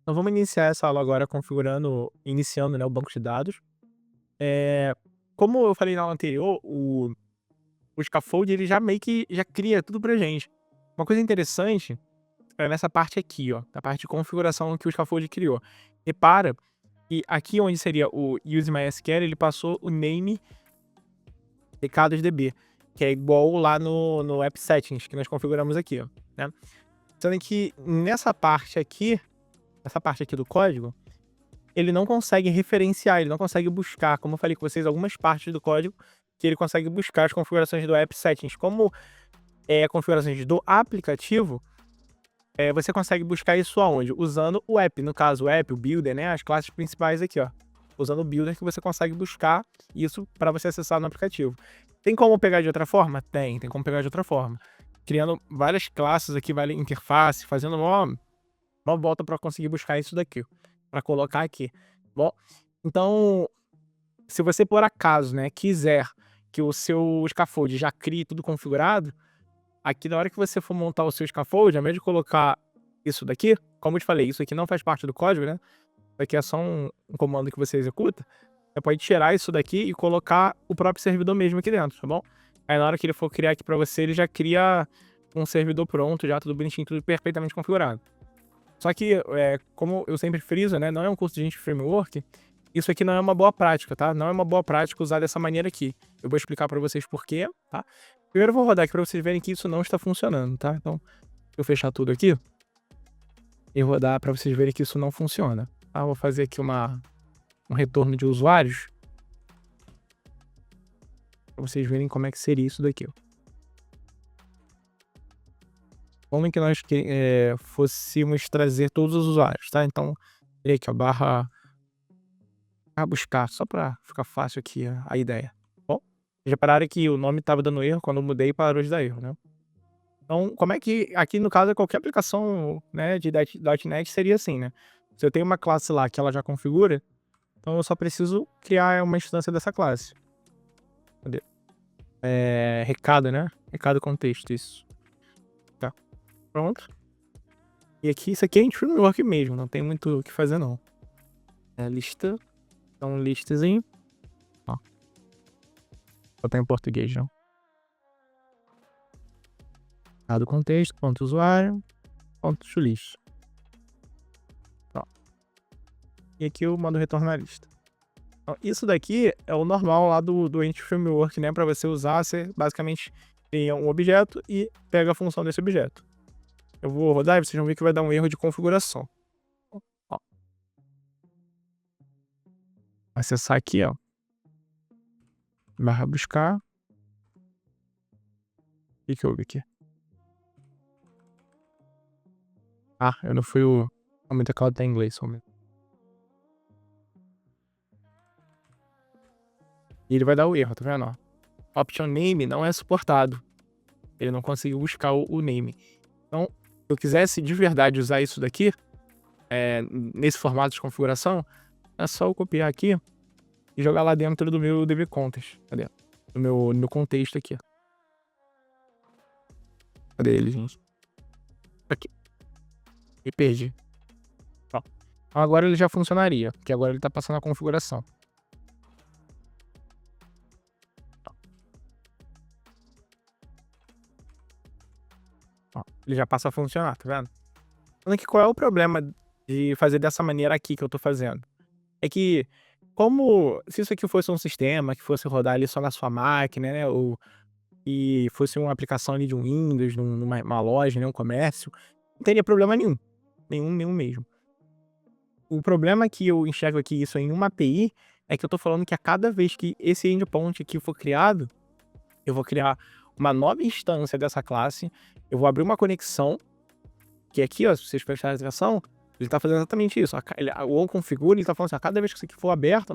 Então vamos iniciar essa aula agora iniciando, né, o banco de dados. Eh, Como eu falei na aula anterior, o scaffold ele já meio que já cria tudo pra gente. Uma coisa interessante é nessa parte aqui, ó, da parte de configuração que o scaffold criou. Repara que aqui onde seria o use MySQL, ele passou o name recadosDB, que é igual lá no app settings que nós configuramos aqui, ó, né. Sendo que nessa parte aqui do código, ele não consegue referenciar, ele não consegue buscar, como eu falei com vocês, algumas partes do código que ele consegue buscar as configurações do app settings. Como configurações do aplicativo, você consegue buscar isso aonde? Usando o app, no caso o app, o builder, né, as classes principais aqui, ó. Usando o builder que você consegue buscar isso para você acessar no aplicativo. Tem como pegar de outra forma? Tem como pegar de outra forma. Criando várias classes aqui, várias interface, fazendo uma volta para conseguir buscar isso daqui, para colocar aqui, bom? Então, se você por acaso, né, quiser que o seu scaffold já crie tudo configurado, aqui na hora que você for montar o seu scaffold, ao invés de colocar isso daqui, como eu te falei, isso aqui não faz parte do código, né, isso aqui é só um comando que você executa, você pode tirar isso daqui e colocar o próprio servidor mesmo aqui dentro, tá bom? Aí na hora que ele for criar aqui para você, ele já cria um servidor pronto, já tudo bonitinho, tudo perfeitamente configurado. Só que, como eu sempre friso, né, não é um curso de Entity Framework, isso aqui não é uma boa prática, tá? Não é uma boa prática usar dessa maneira aqui. Eu vou explicar para vocês por quê, tá? Primeiro eu vou rodar aqui para vocês verem que isso não está funcionando, tá? Então, se eu fechar tudo aqui e rodar para vocês verem que isso não funciona, tá? Vou fazer aqui um retorno de usuários para vocês verem como é que seria isso daqui, ó. Como é que nós fôssemos trazer todos os usuários, tá? Então, teria aqui, ó, barra buscar, só para ficar fácil aqui a ideia. Bom, vocês repararam que o nome estava dando erro, quando eu mudei parou de dar erro, né. Então, como é que aqui no caso qualquer aplicação, né, de .NET seria assim, né. Se eu tenho uma classe lá que ela já configura, então eu só preciso criar uma instância dessa classe. Cadê? Recado, né, recado contexto, isso. Tá, pronto. E aqui, isso aqui é em framework mesmo, não tem muito o que fazer não. Lista, então listazinho, ó. Botar em português não. Dado contexto, ponto usuário, ponto list. Ó. E aqui eu mando retornar lista. Então, isso daqui é o normal lá do Entity Framework, né? Para você usar, você basicamente cria um objeto e pega a função desse objeto. Eu vou rodar e vocês vão ver que vai dar um erro de configuração. Ó. Acessar aqui, ó. Barra buscar. O que houve aqui? Ah, eu não fui o... Aumenta a calda tá em inglês, só um minuto. E ele vai dar o erro, tá vendo? Ó. Option name não é suportado. Ele não conseguiu buscar o name. Então, se eu quisesse de verdade usar isso daqui, nesse formato de configuração, é só eu copiar aqui e jogar lá dentro do meu DB Context. Cadê? No meu contexto aqui. Cadê ele, gente? Aqui. Me perdi. Ó. Então agora ele já funcionaria, porque agora ele tá passando a configuração. Ó, ele já passa a funcionar, tá vendo? Falando que qual é o problema de fazer dessa maneira aqui que eu tô fazendo? É que, como se isso aqui fosse um sistema que fosse rodar ali só na sua máquina, né, ou e fosse uma aplicação ali de um Windows, numa loja, né, um comércio, não teria problema nenhum, nenhum mesmo. O problema que eu enxergo aqui isso em uma API, é que eu tô falando que a cada vez que esse endpoint aqui for criado, eu vou criar uma nova instância dessa classe, eu vou abrir uma conexão, que aqui, ó, se vocês prestarem atenção, ele tá fazendo exatamente isso. O onConfigure, ele tá falando assim, a cada vez que isso aqui for aberto,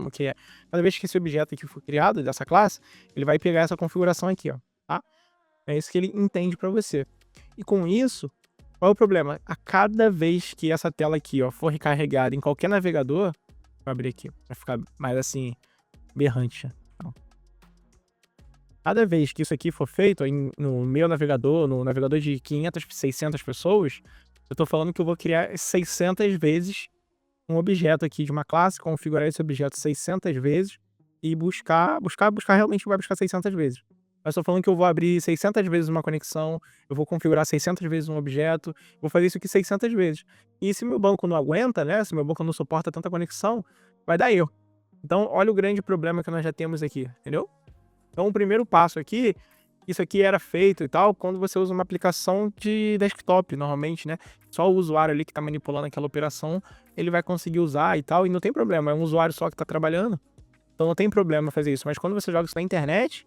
cada vez que esse objeto aqui for criado dessa classe, ele vai pegar essa configuração aqui, ó, tá? É isso que ele entende para você. E com isso, qual é o problema? A cada vez que essa tela aqui, ó, for recarregada em qualquer navegador, vou abrir aqui para ficar mais assim, berrante. Ó. Cada vez que isso aqui for feito no meu navegador, no navegador de 500, 600 pessoas, eu tô falando que eu vou criar 600 vezes um objeto aqui de uma classe, configurar esse objeto 600 vezes e buscar realmente vai buscar 600 vezes. Mas estou falando que eu vou abrir 600 vezes uma conexão, eu vou configurar 600 vezes um objeto, vou fazer isso aqui 600 vezes. E se meu banco não aguenta, né, se meu banco não suporta tanta conexão, vai dar erro. Então olha o grande problema que nós já temos aqui, entendeu? Então o primeiro passo aqui, isso aqui era feito e tal, quando você usa uma aplicação de desktop, normalmente, né? Só o usuário ali que está manipulando aquela operação, ele vai conseguir usar e tal, e não tem problema, é um usuário só que está trabalhando, então não tem problema fazer isso. Mas quando você joga isso na internet,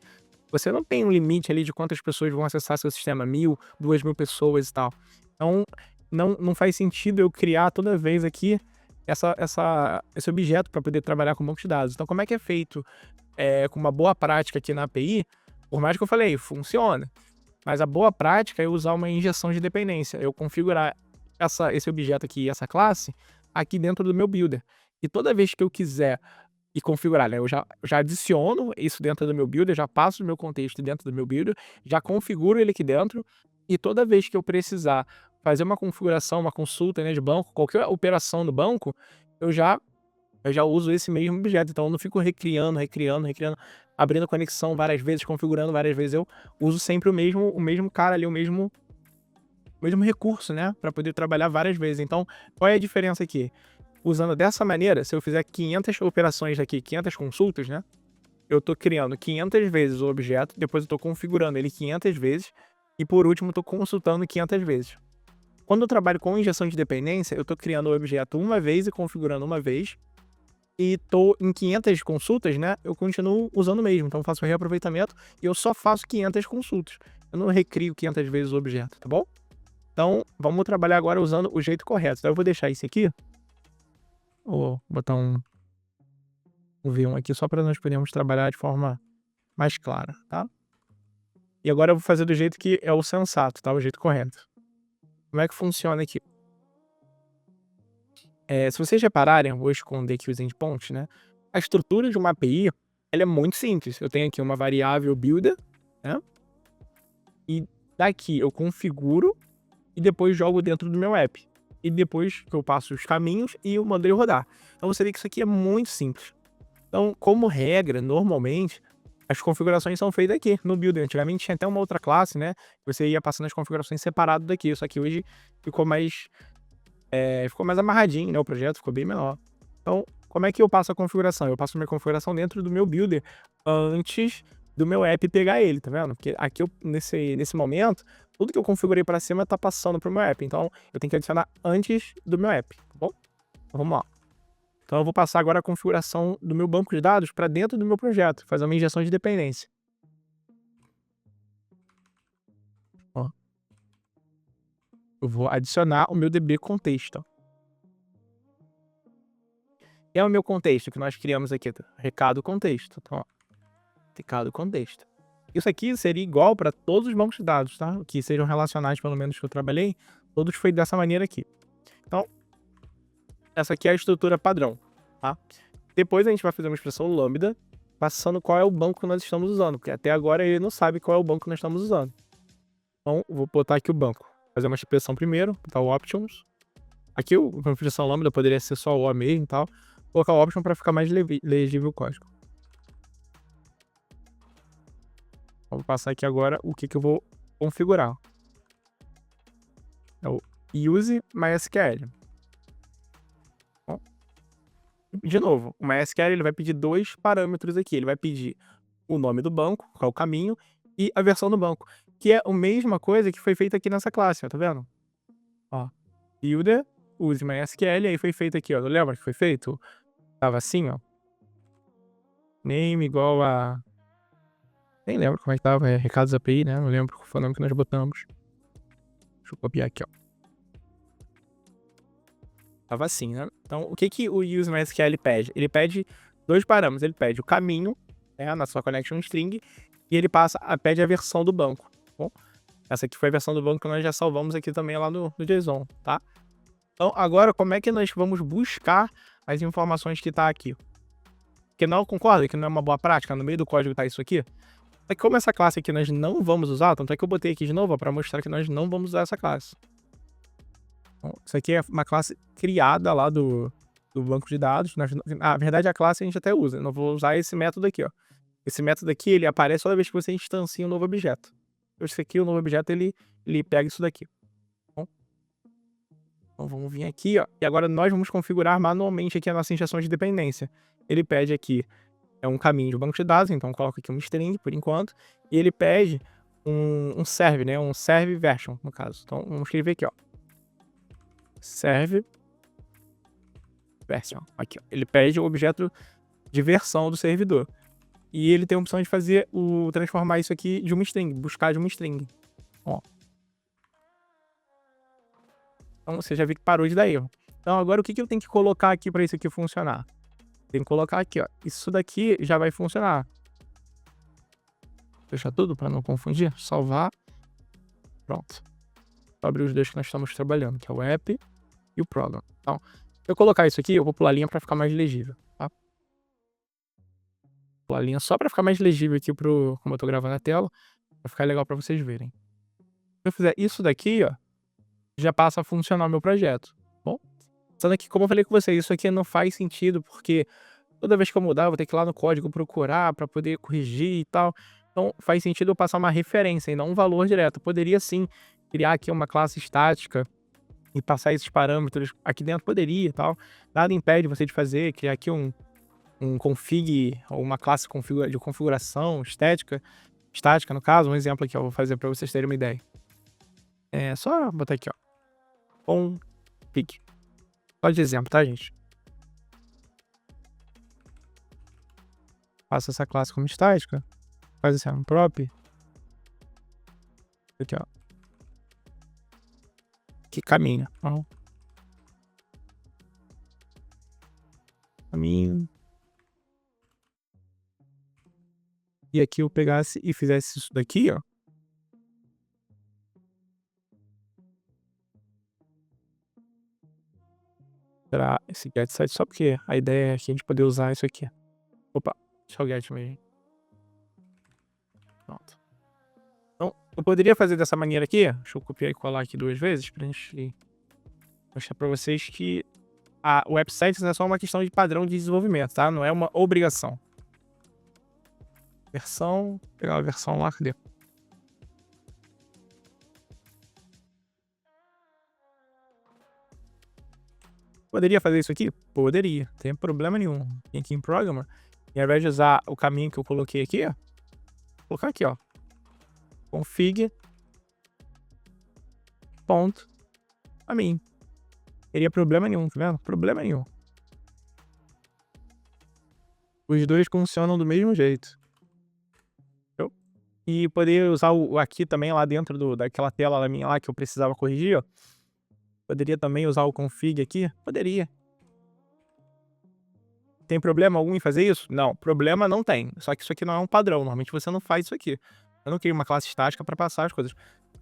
você não tem um limite ali de quantas pessoas vão acessar seu sistema, 1.000, 2.000 pessoas e tal. Então não faz sentido eu criar toda vez aqui esse objeto para poder trabalhar com banco de dados. Então como é que é feito com uma boa prática aqui na API? Por mais que eu falei, funciona. Mas a boa prática é usar uma injeção de dependência. Eu configurar esse objeto aqui, essa classe, aqui dentro do meu builder. E toda vez que eu quiser configurar, né, eu já adiciono isso dentro do meu builder, já passo o meu contexto dentro do meu builder, já configuro ele aqui dentro, e toda vez que eu precisar fazer uma configuração, uma consulta, né, de banco, qualquer operação do banco, eu já uso esse mesmo objeto. Então eu não fico recriando, abrindo conexão várias vezes, configurando várias vezes. Eu uso sempre o mesmo cara ali, o mesmo recurso, né, para poder trabalhar várias vezes. Então, qual é a diferença aqui? Usando dessa maneira, se eu fizer 500 operações aqui, 500 consultas, né, eu estou criando 500 vezes o objeto, depois eu estou configurando ele 500 vezes e por último estou consultando 500 vezes. Quando eu trabalho com injeção de dependência, eu estou criando o objeto uma vez e configurando uma vez, e tô em 500 consultas, né, eu continuo usando o mesmo. Então eu faço reaproveitamento e eu só faço 500 consultas. Eu não recrio 500 vezes o objeto, tá bom? Então vamos trabalhar agora usando o jeito correto. Então eu vou deixar isso aqui, vou botar um V1 aqui só para nós podermos trabalhar de forma mais clara, tá? E agora eu vou fazer do jeito que é o sensato, tá? O jeito correto. Como é que funciona aqui? Se vocês repararem, eu vou esconder aqui os endpoints, né? A estrutura de uma API, ela é muito simples. Eu tenho aqui uma variável builder, né? E daqui eu configuro e depois jogo dentro do meu app. E depois que eu passo os caminhos e eu mando ele rodar. Então você vê que isso aqui é muito simples. Então, como regra, normalmente, as configurações são feitas aqui no builder. Antigamente tinha até uma outra classe, né? Você ia passando as configurações separado daqui. Isso aqui hoje ficou mais amarradinho, né? O projeto ficou bem menor. Então, como é que eu passo a configuração? Eu passo minha configuração dentro do meu builder antes do meu app pegar ele, tá vendo? Porque aqui, nesse momento, tudo que eu configurei para cima tá passando pro meu app. Então, eu tenho que adicionar antes do meu app, tá bom? Então, vamos lá. Então, eu vou passar agora a configuração do meu banco de dados para dentro do meu projeto, fazer uma injeção de dependência. Ó. Eu vou adicionar o meu DB contexto. É o meu contexto que nós criamos aqui, tá? Recado contexto. Então, ó, recado contexto. Isso aqui seria igual para todos os bancos de dados, tá? Que sejam relacionados, pelo menos que eu trabalhei, todos foi dessa maneira aqui. Então, essa aqui é a estrutura padrão, tá? Depois a gente vai fazer uma expressão lambda, passando qual é o banco que nós estamos usando, porque até agora ele não sabe qual é o banco que nós estamos usando. Então, eu vou botar aqui o banco. Fazer uma expressão primeiro, botar o options. Aqui, a expressão lambda poderia ser só o mesmo e tal. Vou colocar o option para ficar mais legível o código. Vou passar aqui agora o que eu vou configurar. É o use MySQL. Bom, de novo, o MySQL ele vai pedir dois parâmetros aqui. Ele vai pedir o nome do banco, qual é o caminho, e a versão do banco, que é a mesma coisa que foi feita aqui nessa classe, ó, tá vendo? Ó, builder, use MySQL, aí foi feito aqui, ó. Não lembra que foi feito? Tava assim, ó. Name igual a... Nem lembro como é que tava, recados API, né? Não lembro qual foi o nome que nós botamos. Deixa eu copiar aqui, ó. Tava assim, né? Então, o que o useMySQL pede? Ele pede dois parâmetros. Ele pede o caminho, né, na sua connection string, e ele pede a versão do banco, tá bom? Essa aqui foi a versão do banco que nós já salvamos aqui também lá no JSON, tá? Então, agora, como é que nós vamos buscar as informações que tá aqui? Porque não concorda que não é uma boa prática? No meio do código tá isso aqui? Só que como essa classe aqui nós não vamos usar, tanto é que eu botei aqui de novo para mostrar que nós não vamos usar essa classe. Então, isso aqui é uma classe criada lá do do banco de dados. Na verdade, a classe a gente até usa. Eu não vou usar esse método aqui, ó. Esse método aqui, ele aparece toda vez que você instancia um novo objeto. Esse aqui, o novo objeto, ele pega isso daqui. Tá bom? Então vamos vir aqui, ó. E agora nós vamos configurar manualmente aqui a nossa injeção de dependência. Ele pede aqui um caminho de banco de dados, então eu coloco aqui uma string por enquanto. E ele pede um serve, né? Um serve version, no caso. Então vamos escrever aqui, ó. Serve version. Aqui, ó. Ele pede o objeto de versão do servidor. E ele tem a opção de transformar isso aqui de uma string, buscar de uma string. Ó. Então você já viu que parou de dar erro. Então agora o que eu tenho que colocar aqui para isso aqui funcionar? Tem que colocar aqui, ó. Isso daqui já vai funcionar. Fechar tudo para não confundir. Salvar. Pronto. Vou abrir os dois que nós estamos trabalhando, que é o app e o program. Então, se eu colocar isso aqui, eu vou pular a linha para ficar mais legível, tá? Pular a linha só para ficar mais legível aqui como eu tô gravando a tela, para ficar legal para vocês verem. Se eu fizer isso daqui, ó, já passa a funcionar o meu projeto, bom? Sendo que, como eu falei com vocês, isso aqui não faz sentido, porque toda vez que eu mudar, eu vou ter que ir lá no código procurar para poder corrigir e tal. Então, faz sentido eu passar uma referência e não um valor direto. Eu poderia, sim, criar aqui uma classe estática e passar esses parâmetros aqui dentro, poderia e tal. Nada impede você de fazer, criar aqui um config, ou uma classe de configuração estática, no caso. Um exemplo aqui, eu vou fazer para vocês terem uma ideia. É só botar aqui, ó. Config. Só de exemplo, tá, gente? Passa essa classe como estática. Faz assim, um prop. Aqui, ó. Que caminha. Ó. Caminho. E aqui eu pegasse e fizesse isso daqui, ó. Será esse get set só porque a ideia é que a gente poder usar isso aqui. Opa, deixa eu get mesmo. Pronto. Então, eu poderia fazer dessa maneira aqui. Deixa eu copiar e colar aqui 2 vezes pra gente mostrar pra vocês que o App Settings é só uma questão de padrão de desenvolvimento, tá? Não é uma obrigação. Versão, pegar a versão lá, cadê? Poderia fazer isso aqui? Poderia, não tem problema nenhum. Vem aqui em Programmer, e ao invés de usar o caminho que eu coloquei aqui, ó, vou colocar aqui, ó, config ponto a mim. Teria problema nenhum, tá vendo? Problema nenhum. Os dois funcionam do mesmo jeito. E poder usar o aqui também lá dentro daquela tela lá minha lá que eu precisava corrigir, ó. Poderia também usar o config aqui? Poderia. Tem problema algum em fazer isso? Não, problema não tem. Só que isso aqui não é um padrão. Normalmente você não faz isso aqui. Eu não crio uma classe estática para passar as coisas.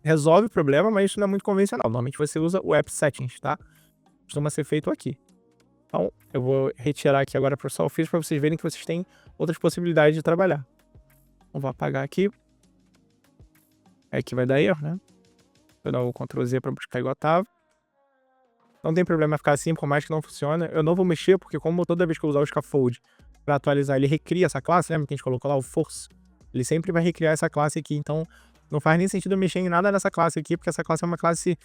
Resolve o problema, mas isso não é muito convencional. Normalmente você usa o app settings, tá? Costuma ser feito aqui. Então, eu vou retirar aqui agora para o Surface para vocês verem que vocês têm outras possibilidades de trabalhar. Então, vou apagar aqui. Aqui vai dar erro, né? Vou dar o Ctrl Z para buscar igual tava. Não tem problema ficar assim, por mais que não funcione. Eu não vou mexer, porque como toda vez que eu usar o scaffold para atualizar, ele recria essa classe, lembra que a gente colocou lá o force? Ele sempre vai recriar essa classe aqui, então não faz nem sentido eu mexer em nada nessa classe aqui, porque essa classe é uma classe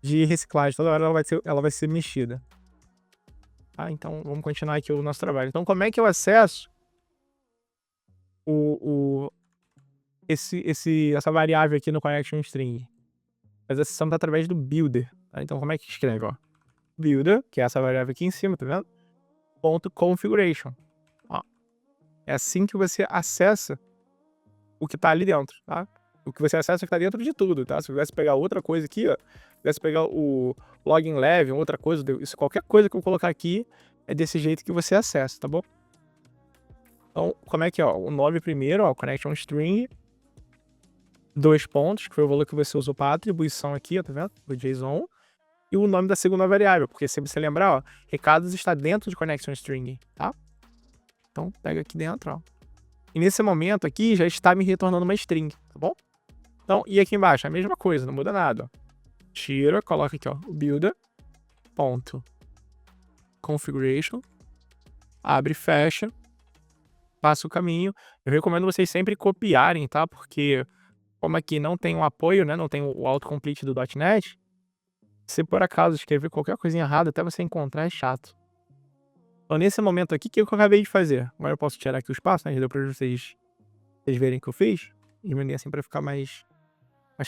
de reciclagem, toda hora ela vai ser mexida. Tá? Então vamos continuar aqui o nosso trabalho. Então como é que eu acesso essa variável aqui no connection string? Mas a acessão tá através do builder. Tá? Então como é que escreve, ó? Builder, que é essa variável aqui em cima, tá vendo? Ponto configuration. Ó. É assim que você acessa o que tá ali dentro, tá? O que você acessa é o que tá dentro de tudo, tá? Se eu quisesse pegar outra coisa aqui, ó, quisesse pegar o login level, outra coisa, isso, qualquer coisa que eu colocar aqui é desse jeito que você acessa, tá bom? Então, como é que, ó, o nome primeiro, ó, connection string, 2 pontos, que foi o valor que você usou para atribuição aqui, ó, tá vendo? O JSON. E o nome da segunda variável, porque se você lembrar, ó, recados está dentro de connection string, tá? Então, pega aqui dentro, ó. E nesse momento aqui, já está me retornando uma string, tá bom? Então, e aqui embaixo, a mesma coisa, não muda nada, ó. Tira, coloca aqui, ó, o builder, ponto, configuration, abre e fecha, passa o caminho. Eu recomendo vocês sempre copiarem, tá? Porque como aqui não tem um apoio, né? Não tem o autocomplete do .NET, se por acaso escrever qualquer coisinha errada, até você encontrar é chato. Então, nesse momento aqui, o que eu acabei de fazer? Agora eu posso tirar aqui o espaço, né? Já deu pra vocês verem o que eu fiz. Diminuir assim pra ficar mais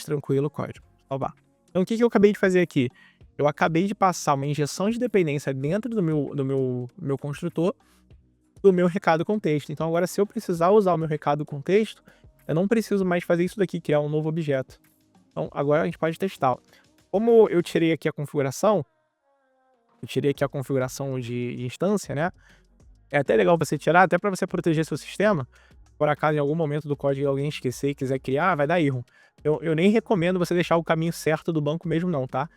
tranquilo o código. Salvar. Então, o que eu acabei de fazer aqui? Eu acabei de passar uma injeção de dependência dentro do meu construtor do meu recado com texto. Então, agora, se eu precisar usar o meu recado com texto, eu não preciso mais fazer isso daqui, criar um novo objeto. Então, agora a gente pode testar. Como eu tirei aqui a configuração, de instância, né? É até legal você tirar, até para você proteger seu sistema. Por acaso, em algum momento do código alguém esquecer e quiser criar, vai dar erro. Eu nem recomendo você deixar o caminho certo do banco mesmo não, tá?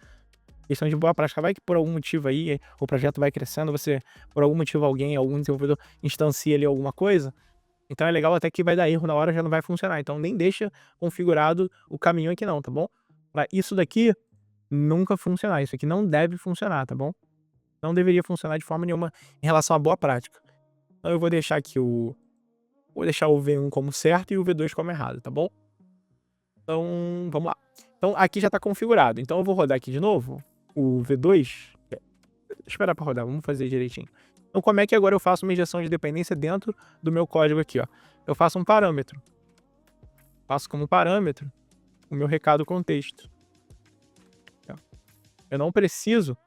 Questão de boa prática. Vai que por algum motivo aí, o projeto vai crescendo, por algum motivo algum desenvolvedor instancia ali alguma coisa, então é legal até que vai dar erro na hora, já não vai funcionar. Então nem deixa configurado o caminho aqui não, tá bom? Pra isso daqui nunca funcionar. Isso aqui não deve funcionar, tá bom? Não deveria funcionar de forma nenhuma em relação à boa prática. Então eu vou deixar aqui o V1 como certo e o V2 como errado, tá bom? Então, vamos lá. Então aqui já tá configurado. Então eu vou rodar aqui de novo o V2. Deixa eu esperar para rodar, vamos fazer direitinho. Então como é que agora eu faço uma injeção de dependência dentro do meu código aqui, ó? Eu faço um parâmetro. Passo como parâmetro o meu recado com texto. Eu não preciso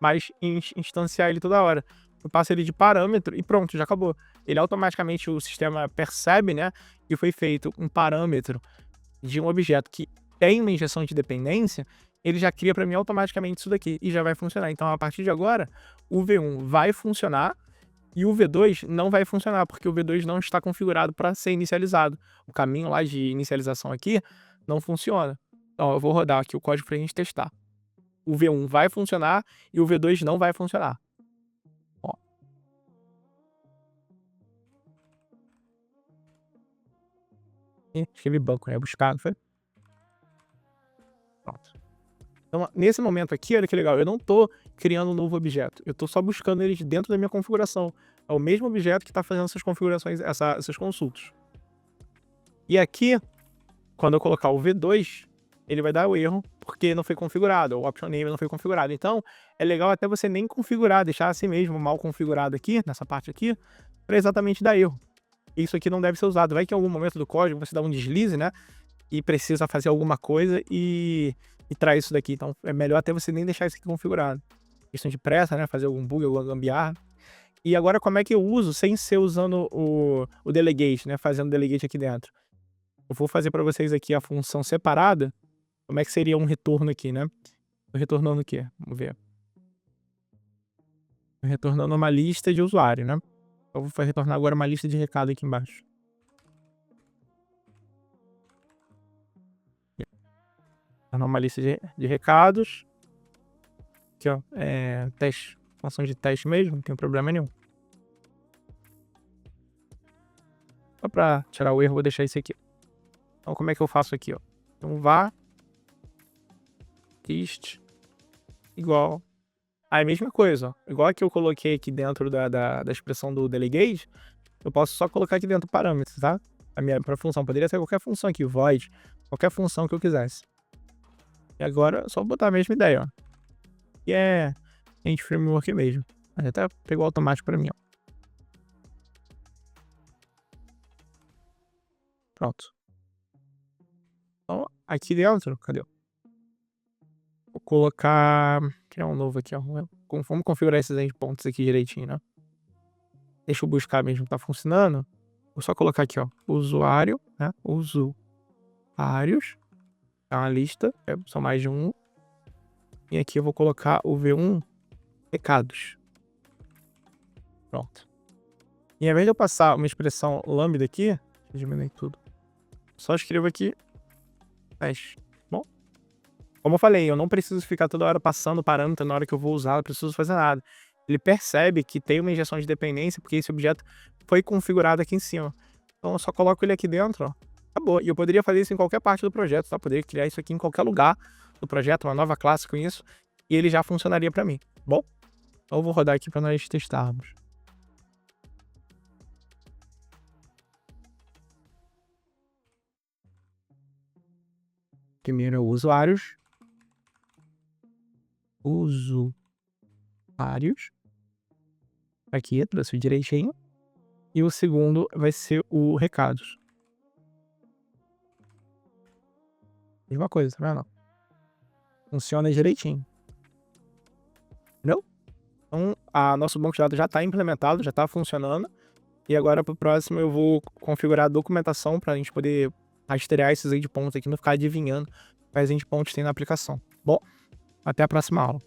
mais instanciar ele toda hora. Eu passo ele de parâmetro e pronto, já acabou. Ele automaticamente, o sistema percebe, né, que foi feito um parâmetro de um objeto que tem uma injeção de dependência, ele já cria para mim automaticamente isso daqui e já vai funcionar. Então, a partir de agora, o V1 vai funcionar e o V2 não vai funcionar, porque o V2 não está configurado para ser inicializado. O caminho lá de inicialização aqui não funciona. Então, eu vou rodar aqui o código para a gente testar. O V1 vai funcionar e o V2 não vai funcionar. Ó. Escrevi banco, né? Buscar, não foi? Pronto. Então, nesse momento aqui, olha que legal, eu não estou criando um novo objeto, eu estou só buscando ele dentro da minha configuração. É o mesmo objeto que está fazendo essas configurações, essas consultas. E aqui, quando eu colocar o V2, ele vai dar o erro porque não foi configurado, o option name não foi configurado. Então, é legal até você nem configurar, deixar assim mesmo mal configurado aqui, nessa parte aqui, para exatamente dar erro. Isso aqui não deve ser usado. Vai que em algum momento do código você dá um deslize, né? E precisa fazer alguma coisa e traz isso daqui. Então, é melhor até você nem deixar isso aqui configurado. Questão de pressa, né? Fazer algum bug, alguma gambiarra. E agora, como é que eu uso sem ser usando o delegate, né? Fazendo delegate aqui dentro. Eu vou fazer para vocês aqui a função separada. Como é que seria um retorno aqui, né? Tô retornando o quê? Vamos ver. Tô retornando uma lista de usuário, né? Eu vou retornar agora uma lista de recado aqui embaixo. Retornar uma lista de recados. Aqui, ó. Teste. Função de teste mesmo, não tem problema nenhum. Só para tirar o erro, vou deixar isso aqui. Então, como é que eu faço aqui, ó? Então, var ist igual. Aí, a mesma coisa, ó. Igual a que eu coloquei aqui dentro da expressão do delegate, eu posso só colocar aqui dentro parâmetros, tá? A minha função poderia ser qualquer função aqui, void, qualquer função que eu quisesse. E agora, é só botar a mesma ideia, ó. E é End Framework mesmo. Até pegou automático para mim, ó. Pronto. Então, aqui dentro, cadê? Vou colocar... criar um novo aqui, ó. Vamos configurar esses endpoints aqui direitinho, né? Deixa eu buscar mesmo que tá funcionando. Vou só colocar aqui, ó. Usuário, né? Usuários. É uma lista, são mais de um. E aqui eu vou colocar o V1 recados. Pronto. E ao invés de eu passar uma expressão lambda aqui, deixa eu diminuir tudo. Só escrevo aqui teste. Bom, como eu falei, eu não preciso ficar toda hora passando parâmetro na hora que eu vou usar, não preciso fazer nada. Ele percebe que tem uma injeção de dependência porque esse objeto foi configurado aqui em cima. Então eu só coloco ele aqui dentro, ó. Acabou. E eu poderia fazer isso em qualquer parte do projeto, tá? Poderia criar isso aqui em qualquer lugar do projeto, uma nova classe com isso, e ele já funcionaria para mim. Bom, Então eu vou rodar aqui para nós testarmos. Primeiro é o usuários. Usuários. Aqui, trouxe direitinho. E o segundo vai ser o recados. Mesma coisa, tá vendo? Funciona direitinho. Entendeu? Então, nosso banco de dados já está implementado, já está funcionando. E agora para o próximo eu vou configurar a documentação para a gente poder rastrear esses endpoints aqui, não ficar adivinhando quais endpoints tem na aplicação. Bom, até a próxima aula.